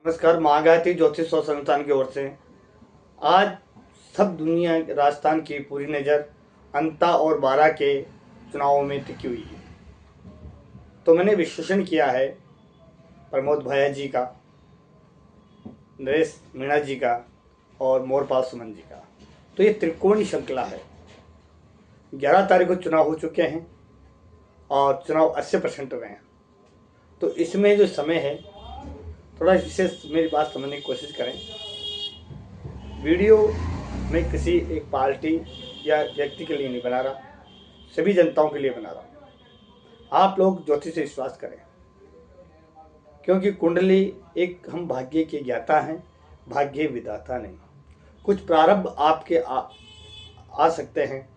नमस्कार। महागायत्री ज्योतिष शोध संस्थान की ओर से आज सब दुनिया राजस्थान की पूरी नज़र अंता और बारह के चुनावों में टिकी हुई है। तो मैंने विश्लेषण किया है प्रमोद भैया जी का, नरेश मीणा जी का और मोरपाल सुमन जी का। तो ये त्रिकोणीय श्रृंखला है। 11 तारीख को चुनाव हो चुके हैं और चुनाव 80% हुए हैं। तो इसमें जो समय है थोड़ा विशेष मेरी बात समझने की कोशिश करें। वीडियो मैं किसी एक पार्टी या व्यक्ति के लिए नहीं बना रहा, सभी जनताओं के लिए बना रहा हूँ। आप लोग ज्योतिष से विश्वास करें, क्योंकि कुंडली एक हम भाग्य के ज्ञाता हैं, भाग्य विधाता नहीं। कुछ प्रारब्ध आपके आ सकते हैं,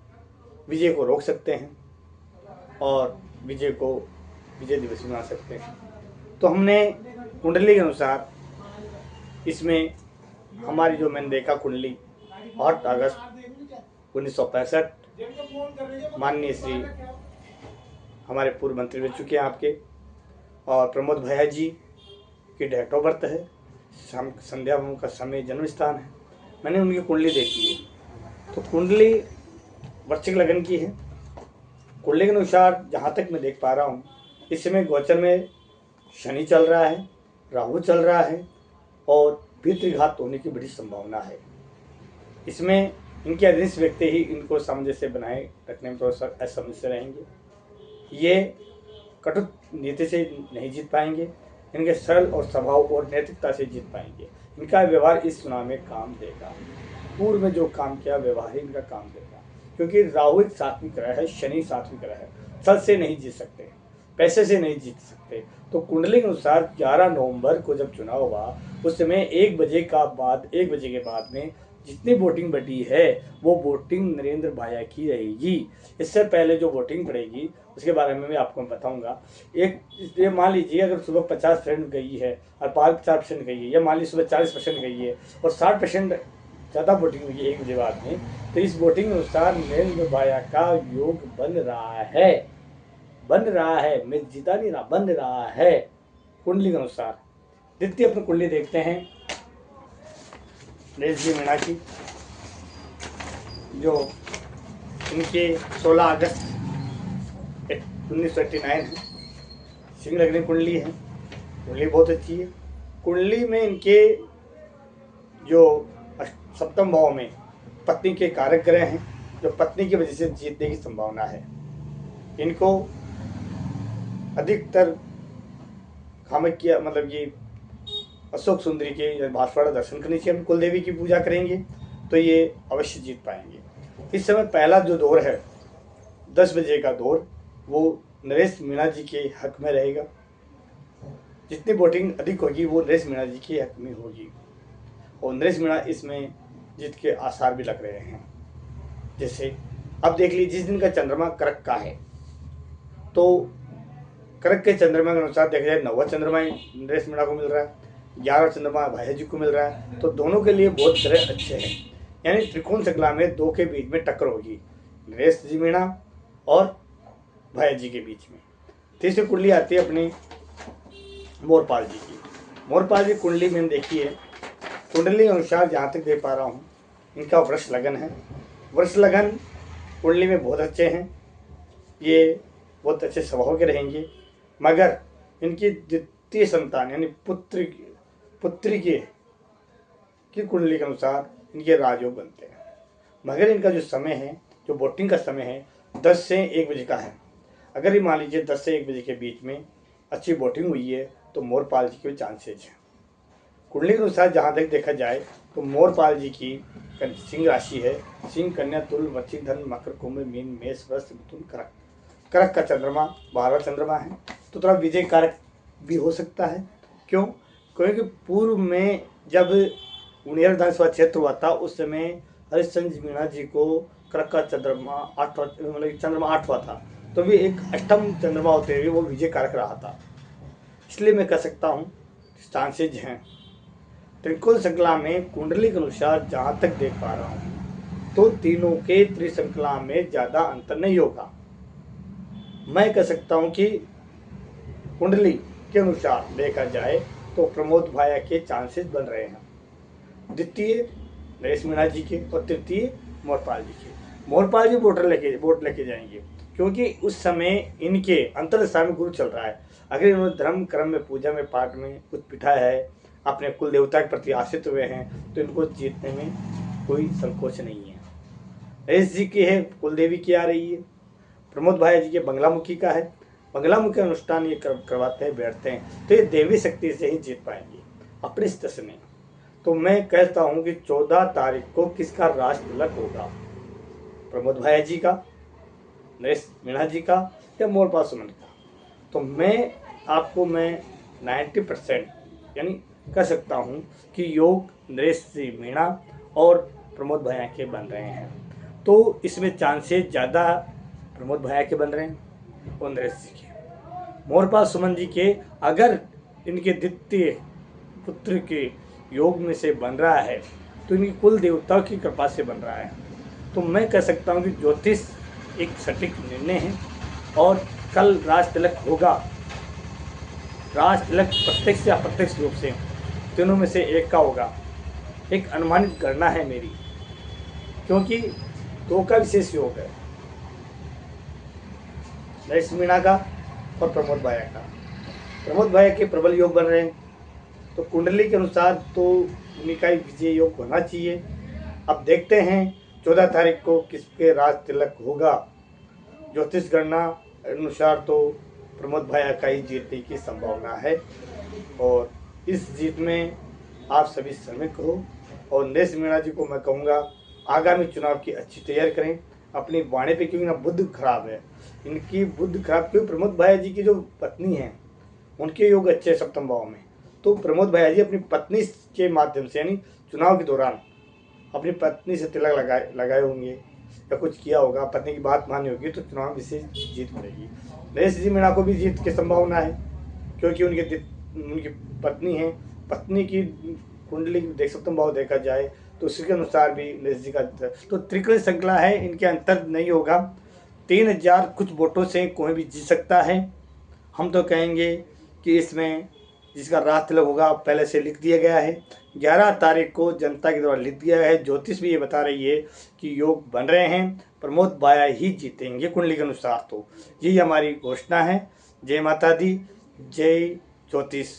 विजय को रोक सकते हैं और विजय को विजय दिवस बना सकते हैं। तो हमने कुंडली के अनुसार इसमें हमारी जो मैंने देखा कुंडली 8 अगस्त 1965 माननीय श्री हमारे पूर्व मंत्री रह चुके हैं आपके, और प्रमोद भैया जी की डेट ऑफ बर्थ है, संध्या का समय, जन्म स्थान है। मैंने उनकी कुंडली देखी है। तो कुंडली वृश्चिक लगन की है। कुंडली के अनुसार जहाँ तक मैं देख पा रहा हूँ, इस समय गोचर में शनि चल रहा है, राहु चल रहा है और पितृघात होने की बड़ी संभावना है। इसमें इनके अधीनस्थ व्यक्ति ही इनको सामंजस्य बनाए रखने में थोड़ा असमंजस रहेंगे। ये कटु नीति से नहीं जीत पाएंगे, इनके सरल और स्वभाव और नैतिकता से जीत पाएंगे। इनका व्यवहार इस चुनाव में काम देगा। पूर्व में जो काम किया व्यवहार ही इनका काम देगा, क्योंकि राहु एक सात्विक ग्रह है, शनि सात्विक ग्रह है। छल से नहीं जीत सकते, पैसे से नहीं जीत सकते। तो कुंडली के अनुसार 11 नवंबर को जब चुनाव हुआ, उस समय 1 बजे के बाद में जितनी वोटिंग बटी है वो वोटिंग नरेंद्र भाया की रहेगी। इससे पहले जो वोटिंग पड़ेगी उसके बारे में मैं आपको बताऊंगा। ये मान लीजिए अगर सुबह 50% गई है और 50% गई है, या मान लीजिए सुबह 40% गई है और 60% ज़्यादा वोटिंग हुई है 1 बजे बाद में, तो इस वोटिंग के अनुसार नरेंद्र भाया का योग बन रहा है, मैं जीता नहीं रहा, बन रहा है कुंडली के अनुसार। द्वितीय अपनी कुंडली देखते हैं नरेश जी मीणा की, जो इनके 16 अगस्त 1989 है। सिंह लग्न कुंडली है। कुंडली बहुत अच्छी है। कुंडली में इनके जो सप्तम भाव में पत्नी के कारक ग्रह हैं, जो पत्नी की वजह से जीतने की संभावना है। इनको अधिकतर कामाख्या मतलब ये अशोक सुंदरी के बांसवाड़ा दर्शन करने से हम कुल देवी की पूजा करेंगे तो ये अवश्य जीत पाएंगे। इस समय पहला जो दौर है 10 बजे का दौर, वो नरेश मीणा जी के हक में रहेगा। जितनी वोटिंग अधिक होगी वो नरेश मीणा जी के हक में होगी, और नरेश मीणा इसमें जीत के आसार भी लग रहे हैं। जैसे अब देख लीजिए, जिस दिन का चंद्रमा कर्क का है, तो कर्क के चंद्रमा के अनुसार देखा जाए 9वां चंद्रमा नरेश मीणा को मिल रहा है, 11वां चंद्रमा भैया जी को मिल रहा है। तो दोनों के लिए बहुत ग्रह अच्छे हैं, यानी त्रिकोण श्रृंखला में 2 के बीच में टक्कर होगी, नरेश जी मीणा और भैया जी के बीच में। तीसरी कुंडली आती है अपनी मोरपाल जी की। मोरपाल जी कुंडली मैंने देखी है। कुंडली अनुसार जहाँ तक देख पा रहा हूँ, इनका वृष लगन है। वृष लगन कुंडली में बहुत अच्छे हैं, ये बहुत अच्छे स्वभाव के रहेंगे। मगर इनकी द्वितीय संतान यानी पुत्री की कुंडली के अनुसार इनके राजयोग बनते हैं। मगर इनका जो समय है, जो वोटिंग का समय है, 10 से 1 बजे का है। अगर ये मान लीजिए 10 से 1 बजे के बीच में अच्छी वोटिंग हुई है तो मोरपाल जी के चांसेज हैं। कुंडली के अनुसार जहाँ तक देखा जाए तो मोरपाल जी की सिंह राशि है। सिंह, कन्या, तुल, वृश्चिक, धन, मकर, कुंभ, मीन, मेष, वृष, मिथुन, कर्क। कर्क का चंद्रमा 12वां चंद्रमा है, तो थोड़ा विजय कारक भी हो सकता है। क्यों? क्योंकि पूर्व में जब उनियर विधानसभा क्षेत्र हुआ था, उस समय हरिश्चंद्र मीणा जी को कर्क का चंद्रमा 8वां मतलब चंद्रमा 8वां था, तो भी एक अष्टम चंद्रमा होते हुए वो विजय कारक रहा था। इसलिए मैं कह सकता हूँ चांसेज हैं। त्रिकोण श्रृंखला में कुंडली के अनुसार जहाँ तक देख पा रहा हूँ, तो तीनों के त्रिश्रृंखला में ज़्यादा अंतर नहीं होगा। मैं कह सकता हूँ कि कुंडली के अनुसार देखा जाए तो प्रमोद भाया के चांसेस बन रहे हैं। द्वितीय नरेश मीणा जी के और तृतीय मोरपाल जी के। मोरपाल जी वोट लेके जाएंगे, क्योंकि उस समय इनके अंतरदशा में गुरु चल रहा है। अगर इन्होंने धर्म कर्म में पूजा में पाठ में कुछ पिठा है, अपने कुल देवता के प्रति आश्रित हुए हैं, तो इनको जीतने में कोई संकोच नहीं है। नरेश जी की है कुल देवी की आ रही है, प्रमोद भाई जी के बंगलामुखी का है, बंगलामुखी अनुष्ठान ये करवाते हैं, बैठते हैं, तो ये देवी शक्ति से ही जीत पाएंगे अपने इस दशा में। तो मैं कहता हूँ कि 14 तारीख को किसका राज तिलक होगा, प्रमोद भाई जी का, नरेश मीणा जी का या मोरपाल सुमन का। तो मैं 90% यानी कह सकता हूँ कि योग नरेश जी मीणा और प्रमोद भैया के बन रहे हैं। तो इसमें चांसेस ज़्यादा प्रमोद भैया के बन रहे हैं और नरेश जी के। मोरपाल सुमन जी के अगर इनके द्वितीय पुत्र के योग में से बन रहा है तो इनकी कुल देवताओं की कृपा से बन रहा है। तो मैं कह सकता हूँ कि ज्योतिष एक सटीक निर्णय है और कल राज तिलक होगा। राज तिलक प्रत्यक्ष या अप्रत्यक्ष रूप से तीनों में से एक का होगा। एक अनुमानित गणना है मेरी, क्योंकि दो का विशेष योग है, नरेश मीणा का और प्रमोद भाया का। प्रमोद भाया के प्रबल योग बन रहे हैं, तो कुंडली के अनुसार तो उन्हीं का ही विजय योग होना चाहिए। अब देखते हैं 14 तारीख को किसके राज तिलक होगा। ज्योतिष गणना अनुसार तो प्रमोद भाया का ही जीतने की संभावना है, और इस जीत में आप सभी श्रमिक हो। और नरेश मीणा जी को मैं कहूँगा आगामी चुनाव की अच्छी तैयारी करें अपनी वाणी पे, क्योंकि ना बुद्ध खराब है इनकी, बुद्ध खराब क्यों। प्रमोद भाया जी की जो पत्नी है उनके योग अच्छे सप्तम भाव में, तो प्रमोद भाया जी अपनी पत्नी के माध्यम से यानी चुनाव के दौरान अपनी पत्नी से तिलक लगाए होंगे या कुछ किया होगा, पत्नी की बात मानी होगी, तो चुनाव में से जीत मिलेगी। नरेश जी मीणा को भी जीत की संभावना है, क्योंकि उनकी पत्नी है, पत्नी की कुंडली देख सप्तम भाव देखा जाए तो उसके अनुसार भी नरेश जी का तो त्रिकोण श्रृंखला है, इनके अंतर नहीं होगा। 3000 कुछ वोटों से कोई भी जीत सकता है। हम तो कहेंगे कि इसमें जिसका राज तिलक होगा पहले से लिख दिया गया है, 11 तारीख को जनता के द्वारा लिख दिया गया है। ज्योतिष भी ये बता रही है कि योग बन रहे हैं, प्रमोद भाया ही जीतेंगे कुंडली के अनुसार। तो यही हमारी घोषणा है। जय माता दी, जय ज्योतिष।